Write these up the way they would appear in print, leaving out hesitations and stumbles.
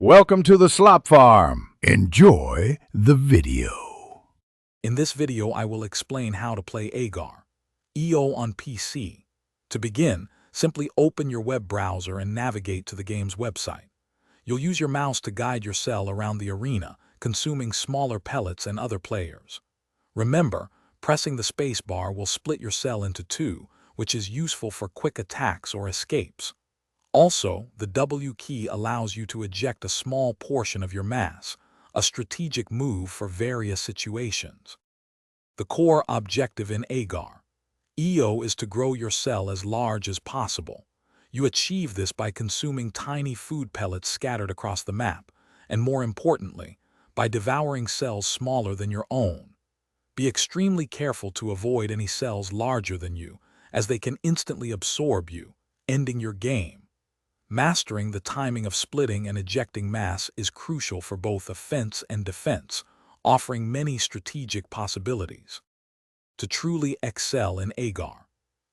Welcome to the Slop Farm. Enjoy the video. In this video, I will explain how to play Agar, EO on PC. To begin, simply open your web browser and navigate to the game's website. You'll use your mouse to guide your cell around the arena, consuming smaller pellets and other players. Remember, pressing the spacebar will split your cell into two, which is useful for quick attacks or escapes. Also, the W key allows you to eject a small portion of your mass, a strategic move for various situations. The core objective in Agar, EO, is to grow your cell as large as possible. You achieve this by consuming tiny food pellets scattered across the map, and more importantly, by devouring cells smaller than your own. Be extremely careful to avoid any cells larger than you, as they can instantly absorb you, ending your game. Mastering the timing of splitting and ejecting mass is crucial for both offense and defense, offering many strategic possibilities. To truly excel in Agar,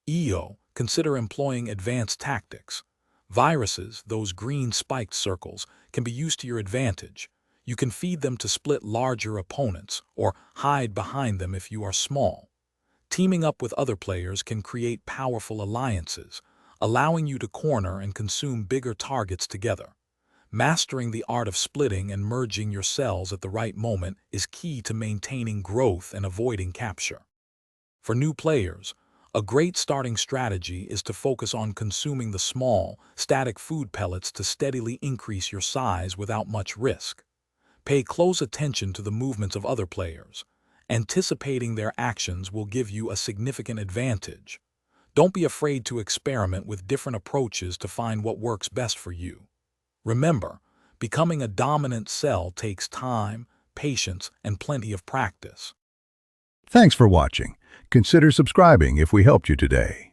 EO, consider employing advanced tactics. Viruses, those green spiked circles, can be used to your advantage. You can feed them to split larger opponents, or hide behind them if you are small. Teaming up with other players can create powerful alliances, allowing you to corner and consume bigger targets together. Mastering the art of splitting and merging your cells at the right moment is key to maintaining growth and avoiding capture. For new players, a great starting strategy is to focus on consuming the small, static food pellets to steadily increase your size without much risk. Pay close attention to the movements of other players. Anticipating their actions will give you a significant advantage. Don't be afraid to experiment with different approaches to find what works best for you. Remember, becoming a dominant cell takes time, patience, and plenty of practice. Thanks for watching. Consider subscribing if we helped you today.